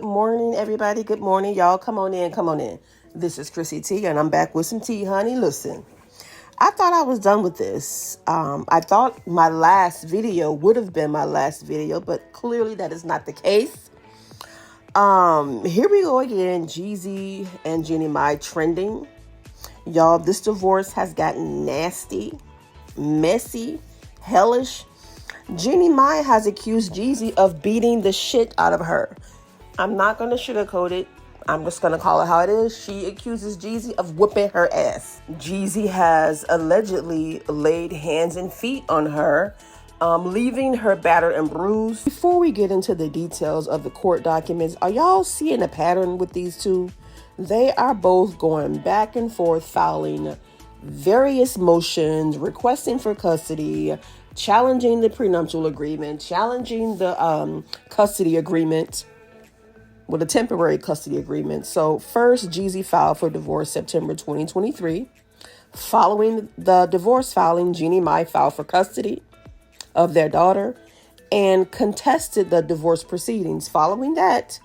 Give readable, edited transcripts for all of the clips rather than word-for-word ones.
morning, everybody. Good morning, y'all. Come on in, come on in. This is Chrissy T, and I'm back with some tea, honey. Listen, I thought I was done with this. I thought my last video would have been my last video, but clearly that is not the case. Here we go again. Jeezy and Jeannie Mai trending. Y'all, this divorce has gotten nasty, messy, hellish. Jeannie Mai has accused Jeezy of beating the shit out of her. I'm not going to sugarcoat it. I'm just going to call it how it is. She accuses Jeezy of whipping her ass. Jeezy has allegedly laid hands and feet on her, leaving her battered and bruised. Before we get into the details of the court documents, are y'all seeing a pattern with these two? They are both going back and forth, filing various motions, requesting for custody, challenging the prenuptial agreement, challenging the custody agreement, with a temporary custody agreement. So first, Jeezy filed for divorce September 2023. Following the divorce filing, Jeannie Mai filed for custody of their daughter and contested the divorce proceedings. Following that,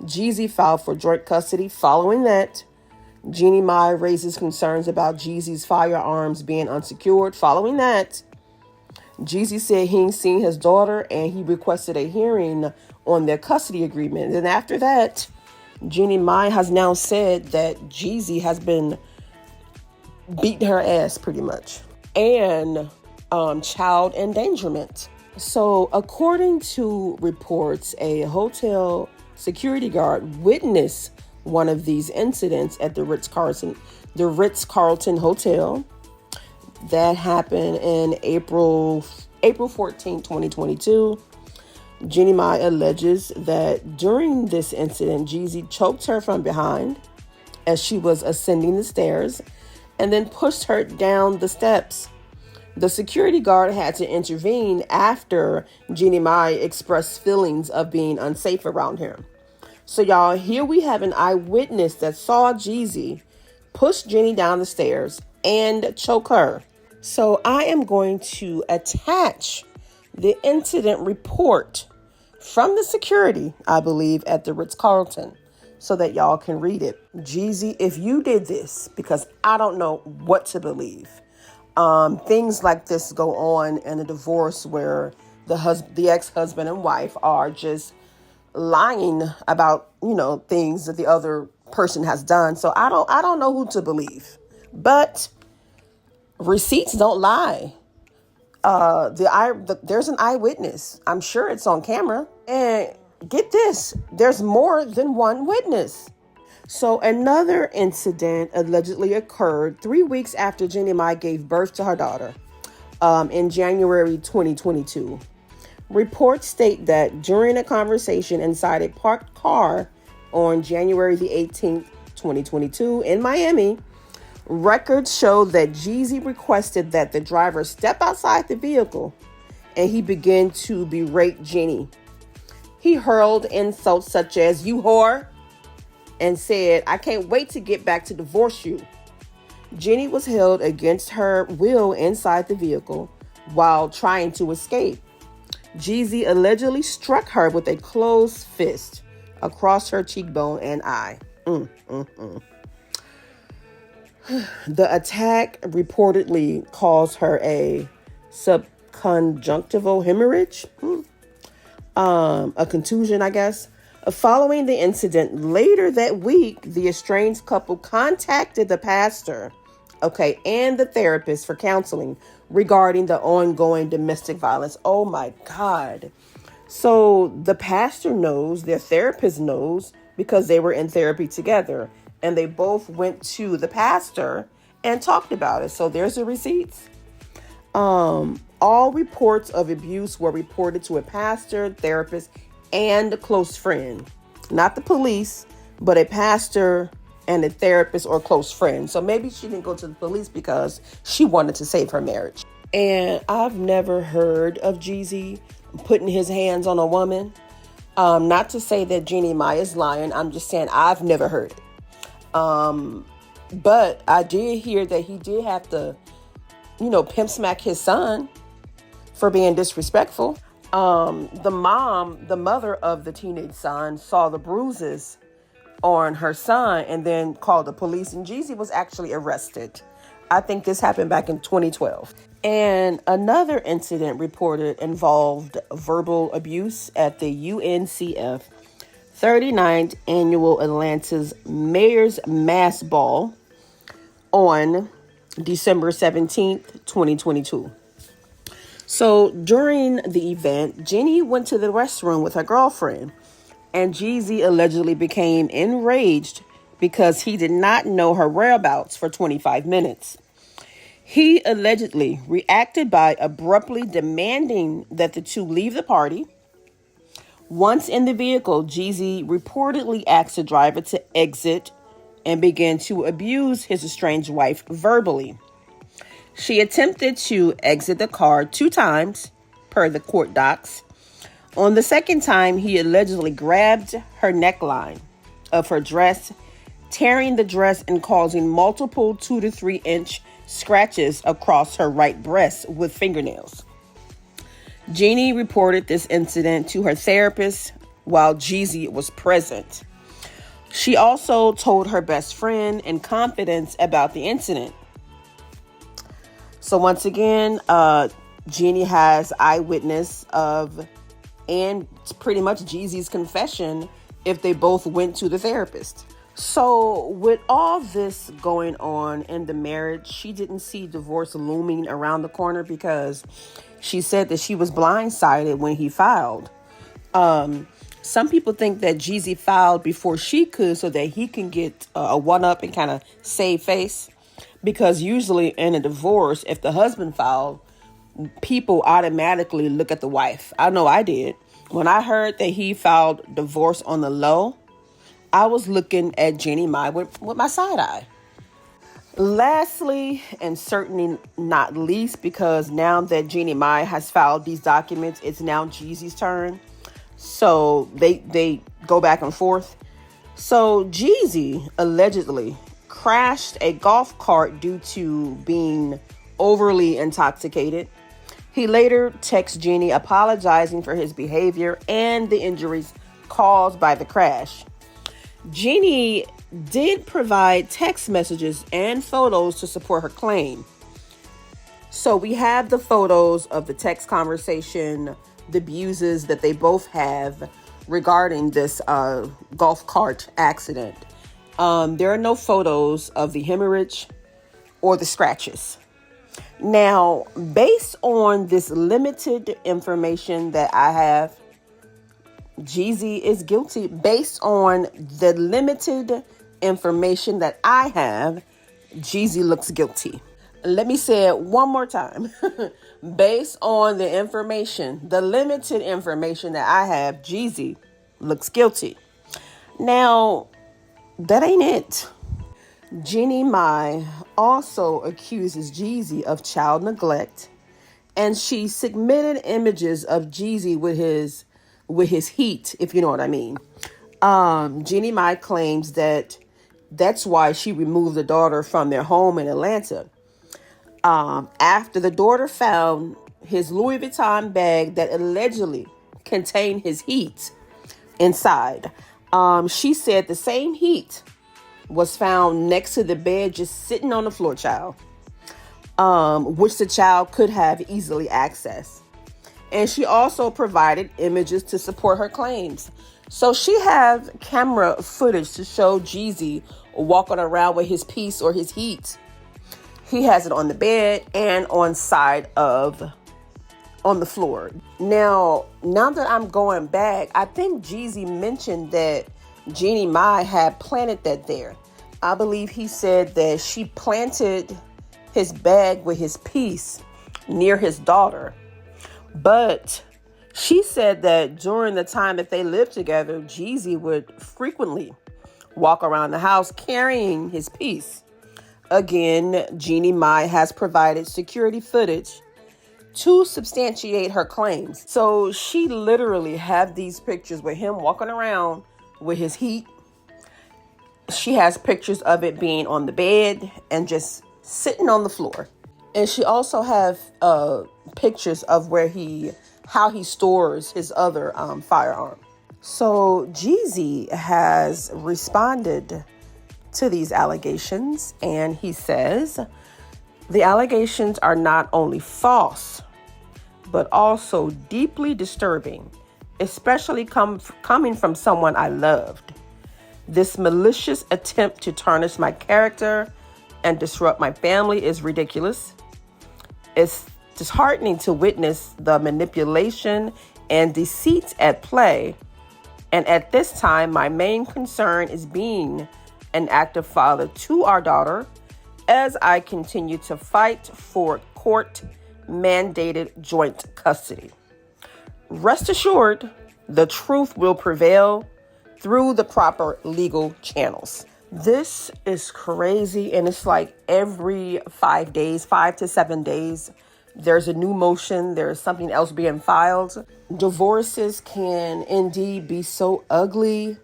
Jeezy filed for joint custody. Following that, Jeannie Mai raises concerns about Jeezy's firearms being unsecured. Following that, Jeezy said he ain't seen his daughter and he requested a hearing on their custody agreement. And after that, Jeannie Mai has now said that Jeezy has been beating her ass pretty much, and child endangerment. So according to reports, a hotel security guard witnessed one of these incidents at the Ritz-Carlton Hotel. That happened in April 14, 2022. Jeannie Mai alleges that during this incident, Jeezy choked her from behind as she was ascending the stairs and then pushed her down the steps. The security guard had to intervene after Jeannie Mai expressed feelings of being unsafe around him. So y'all, here we have an eyewitness that saw Jeezy push Jeannie down the stairs and choke her. So I am going to attach the incident report from the security, I believe, at the Ritz-Carlton so that y'all can read it. Jeezy, if you did this, because I don't know what to believe. Things like this go on in a divorce where the ex-husband and wife are just lying about, things that the other person has done. So I don't know who to believe. But receipts don't lie. There's an eyewitness. I'm sure it's on camera. And get this, there's more than one witness. So another incident allegedly occurred 3 weeks after Jeannie Mai gave birth to her daughter, in January 2022. Reports state that during a conversation inside a parked car on January the 18th, 2022 in Miami, records show that Jeezy requested that the driver step outside the vehicle and he began to berate Jeannie. He hurled insults such as "you whore" and said, "I can't wait to get back to divorce you." Jeannie was held against her will inside the vehicle while trying to escape. Jeezy allegedly struck her with a closed fist across her cheekbone and eye. The attack reportedly caused her a subconjunctival hemorrhage, a contusion, I guess. Following the incident, later that week, the estranged couple contacted the pastor, and the therapist for counseling regarding the ongoing domestic violence. Oh my God. So the pastor knows, their therapist knows, because they were in therapy together. And they both went to the pastor and talked about it. So there's the receipts. All reports of abuse were reported to a pastor, therapist, and a close friend. Not the police, but a pastor and a therapist or close friend. So maybe she didn't go to the police because she wanted to save her marriage. And I've never heard of Jeezy putting his hands on a woman. Not to say that Jeannie Mai is lying. I'm just saying I've never heard it. But I did hear that he did have to, pimp smack his son for being disrespectful. The mother of the teenage son, saw the bruises on her son and then called the police, and Jeezy was actually arrested. I think this happened back in 2012. And another incident reported involved verbal abuse at the UNCF 39th Annual Atlanta's Mayor's Mass Ball on December 17th, 2022. So during the event, Jeannie went to the restroom with her girlfriend, and Jeezy allegedly became enraged because he did not know her whereabouts for 25 minutes. He allegedly reacted by abruptly demanding that the two leave the party. Once in the vehicle, Jeezy reportedly asked the driver to exit and began to abuse his estranged wife verbally. She attempted to exit the car 2 times, per the court docs. On the second time, he allegedly grabbed her neckline of her dress, tearing the dress and causing multiple 2 to 3 inch scratches across her right breast with fingernails. Jeannie reported this incident to her therapist while Jeezy was present. She also told her best friend in confidence about the incident. So once again, Jeannie has eyewitness of, and pretty much Jeezy's confession if they both went to the therapist. So with all this going on in the marriage, she didn't see divorce looming around the corner because she said that she was blindsided when he filed. Some people think that Jeezy filed before she could so that he can get a one-up and kind of save face. Because usually in a divorce, if the husband filed, people automatically look at the wife. I know I did. When I heard that he filed divorce on the low, I was looking at Jeannie Mai with my side eye. Lastly, and certainly not least, because now that Jeannie Mai has filed these documents, it's now Jeezy's turn. So they go back and forth. So Jeezy allegedly crashed a golf cart due to being overly intoxicated. He later texted Jeannie apologizing for his behavior and the injuries caused by the crash. Jeannie did provide text messages and photos to support her claim. So we have the photos of the text conversation, the bruises that they both have regarding this golf cart accident. There are no photos of the hemorrhage or the scratches. Now, based on this limited information that I have, Jeezy is guilty. Based on the limited information that I have, Jeezy looks guilty. Let me say it one more time. Based on the information, the limited information that I have, Jeezy looks guilty. Now, that ain't it. Jeannie Mai also accuses Jeezy of child neglect, and she submitted images of Jeezy with his heat, if you know what I mean. Jeannie Mai claims that that's why she removed the daughter from their home in Atlanta. After the daughter found his Louis Vuitton bag that allegedly contained his heat inside, she said the same heat was found next to the bed, just sitting on the floor, child, which the child could have easily accessed. And she also provided images to support her claims. So she have camera footage to show Jeezy walking around with his piece or his heat. He has it on the bed and on the floor. Now that I'm going back, I think Jeezy mentioned that Jeannie Mai had planted that there. I believe he said that she planted his bag with his piece near his daughter. But she said that during the time that they lived together, Jeezy would frequently walk around the house carrying his piece. Again, Jeannie Mai has provided security footage to substantiate her claims. So she literally had these pictures with him walking around with his heat. She has pictures of it being on the bed and just sitting on the floor. And she also have pictures of where he how he stores his other firearm. So Jeezy has responded to these allegations, and he says the allegations are not only false, but also deeply disturbing, especially coming from someone I loved. This malicious attempt to tarnish my character and disrupt my family is ridiculous. It's disheartening to witness the manipulation and deceit at play. And at this time, my main concern is being an active father to our daughter as I continue to fight for court-mandated joint custody. Rest assured, the truth will prevail through the proper legal channels. This is crazy, and it's like every 5 days, 5 to 7 days, there's a new motion, there's something else being filed. Divorces can indeed be so ugly,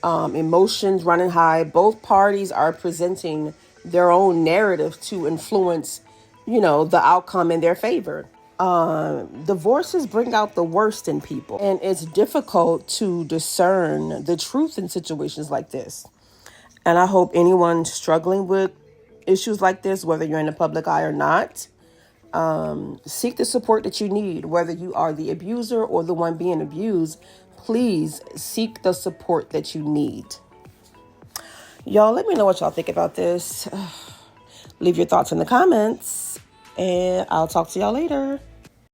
emotions running high. Both parties are presenting their own narrative to influence, the outcome in their favor. Divorces bring out the worst in people, and it's difficult to discern the truth in situations like this. And I hope anyone struggling with issues like this, whether you're in the public eye or not, seek the support that you need. Whether you are the abuser or the one being abused, please seek the support that you need. Y'all, let me know what y'all think about this. Leave your thoughts in the comments, and I'll talk to y'all later.